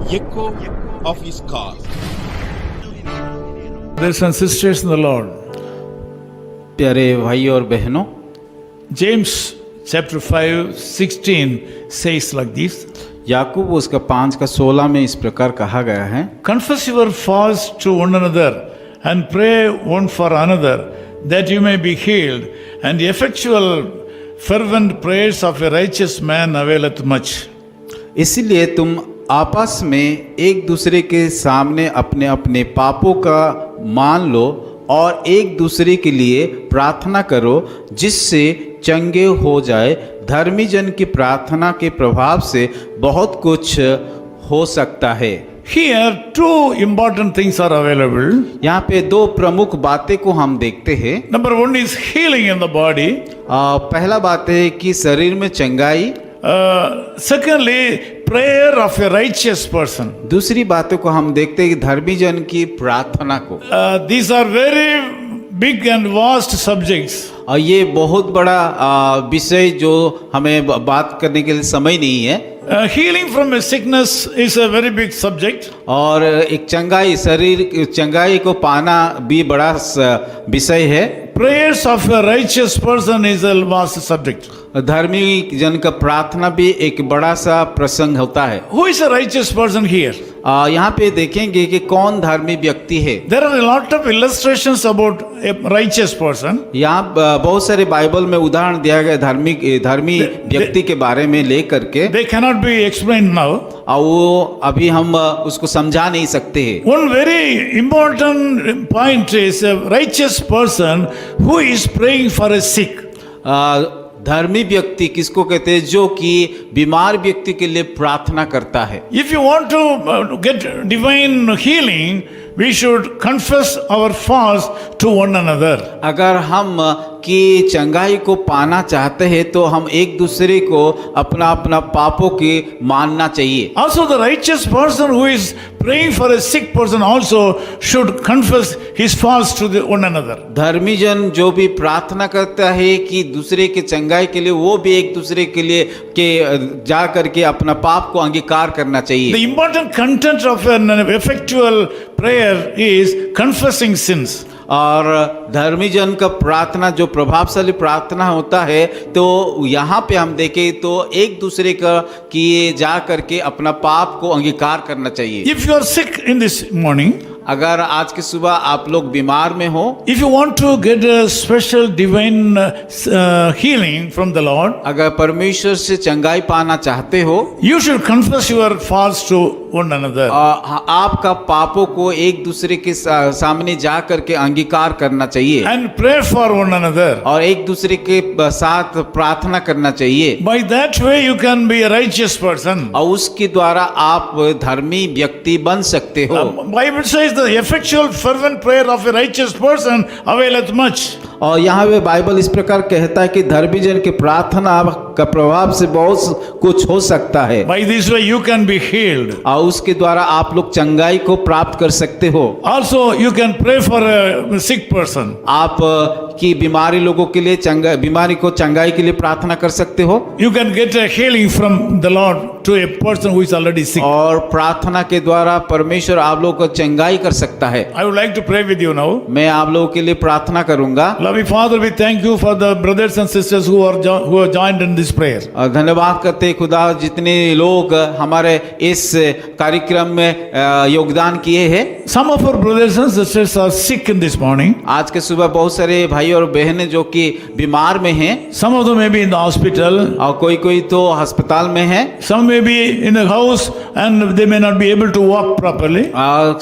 echo of his call. Brothers and sisters in the Lord, प्यारे भाई और बहनों, James chapter 5:16 says like this: याकूब उसका 5:16 में इस प्रकार कहा गया है, Confess your faults to one another and pray one for another, that you may be healed. And the effectual, fervent prayers of a righteous man availeth much. इसीलिए तुम आपस में एक दूसरे के सामने अपने अपने पापों का मान लो और एक दूसरे के लिए प्रार्थना करो जिससे चंगे हो जाए। धर्मी जन की प्रार्थना के प्रभाव से बहुत कुछ हो सकता है। Here, two important things are available. यहाँ पे दो प्रमुख बातें को हम देखते हैं। Number one is healing in the body. पहला बात है कि शरीर में चंगाई। Secondly, prayer of a righteous person. दूसरी बातों को हम देखते हैं कि धर्मी जन की प्रार्थना को। These are very big and vast subjects. और ये बहुत बड़ा विषय जो हमें बात करने के लिए समय नहीं है। Healing from a sickness is a very big subject. और एक चंगाई, शरीर चंगाई को पाना भी बड़ा विषय है। Prayers of a righteous person is a vast subject. धर्मी जन का प्रार्थना भी एक बड़ा सा प्रसंग होता है। Who is a righteous person here? यहाँ पे देखेंगे कि कौन धर्मी व्यक्ति है। There are a lot of illustrations about a righteous person. यहाँ बहुत सारे बाइबल में उदाहरण दिया गया धर्मी व्यक्ति के बारे में लेकर के। They cannot be explained now. और वो अभी हम उसको समझा नहीं सकते हैं। One very important point is a righteous person who is praying for a sick. धर्मी व्यक्ति किसको कहते हैं? जो कि बीमार व्यक्ति के लिए प्रार्थना करता है। If you want to get divine healing, we should confess our faults to one another. अगर हम की चंगाई को पाना चाहते हैं तो हम एक दूसरे को अपना अपना पापों की मानना चाहिए। Also, the righteous person who is praying for a sick person also should confess his faults to one another. धर्मी जन जो भी प्रार्थना करता है कि दूसरे के चंगाई के लिए, वो भी एक दूसरे के लिए के जा करके अपना पाप को अंगीकार करना चाहिए। The important content of an effectual prayer is confessing sins. और धर्मी जन का प्रार्थना जो प्रभावशाली प्रार्थना होता है, तो यहाँ पे हम देखें तो एक दूसरे का किए जा करके अपना पाप को अंगीकार करना चाहिए। If you are sick in this morning, अगर आज की सुबह आप लोग बीमार में हो, if you want to get a special divine healing from the Lord, अगर परमेश्वर से चंगाई पाना चाहते हो, you should confess your faults to one another. आपका पापों को एक दूसरे के सामने जा करके अंगीकार करना चाहिए And pray for one another. और एक दूसरे के साथ प्रार्थना करना चाहिए। By that way you can be a righteous person. और उसके द्वारा आप धर्मी व्यक्ति बन सकते हो। Bible says the effectual fervent prayer of a righteous person availeth much. और यहाँ पे बाइबल इस प्रकार कहता है कि धर्मी जन की प्रार्थना का प्रभाव से बहुत कुछ हो सकता है। By this way you can be healed. और उसके द्वारा आप लोग चंगाई को प्राप्त कर सकते हो। Also you can pray for a sick person. आप की बीमारी लोगों के लिए बीमारी को चंगाई के लिए प्रार्थना कर सकते हो। You can get a healing from the Lord to a person who is already sick. और प्रार्थना के द्वारा परमेश्वर आप लोगों को चंगाई कर सकता है। I would like to pray with you now. मैं आप लोगों के लिए प्रार्थना करूंगा। Loving Father, we thank you for the brothers and sisters who are joined in this prayer. और धन्यवाद करते हैं खुदा, जितने लोग हमारे इस कार्यक्रम में योगदान किए हैं। Some of our brothers and sisters are sick in this morning. आज के सुबह बहुत सारे भाई और बहनें जो कि बीमार में हैं। Some of them may be in the hospital. और कोई तो अस्पताल में है। Some may be in a house and they may not be able to walk properly.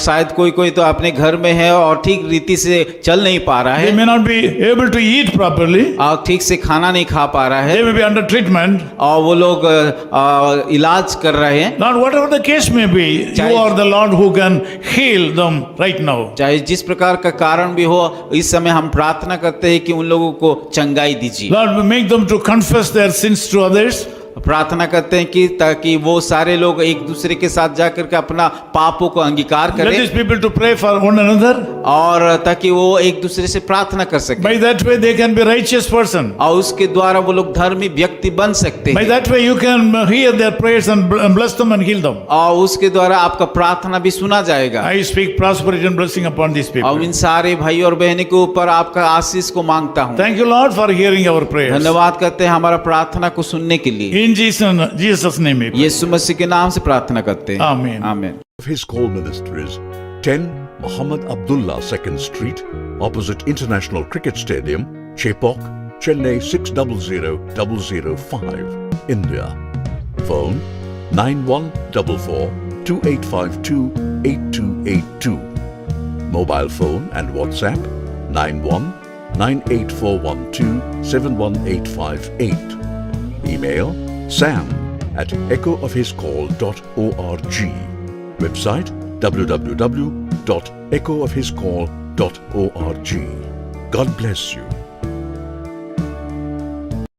शायद कोई तो अपने घर में है और ठीक रीति से चल नहीं पा रहा They है। may not be able to eat properly. और ठीक से खाना नहीं खा पा रहा है। They may be under treatment. और वो लोग इलाज कर रहे हैं। Lord, whatever the case may be, you are the Lord who can heal them right now. चाहे जिस प्रकार का कारण भी हो, इस समय हम प्रार्थना करते हैं कि उन लोगों को चंगाई दीजिए। Lord, make them to confess their sins to others. प्रार्थना करते हैं कि ताकि वो सारे लोग एक दूसरे के साथ जाकर के अपना पापों को अंगीकार Let करें these people to pray for one another. और ताकि वो एक दूसरे से प्रार्थना कर सके By that way they can be righteous person. और उसके द्वारा वो लोग धर्मी व्यक्ति बन सकते By हैं that way you can hear their prayers and bless them and heal them. और उसके द्वारा आपका प्रार्थना भी सुना जाएगा I speak prosperity and blessing upon these और people. इन सारे भाई और बहनों के ऊपर आपका आशीष को मांगता हूँ Thank you Lord for hearing our prayers. धन्यवाद करते हैं हमारा प्रार्थना को सुनने के लिए In Jesus' name we pray. यीशु मसीह के नाम से प्रार्थना करते हैं Amen. आमीन Of his call ministries, 10 Muhammad Abdullah 2nd Street, opposite International Cricket Stadium, Chepauk, Chennai 600005, India. Phone 9144 2852 8282. Mobile phone and WhatsApp 91 98412 71858. Email sam@echoofhiscall.org. Website www.echoofhiscall.org. God bless you.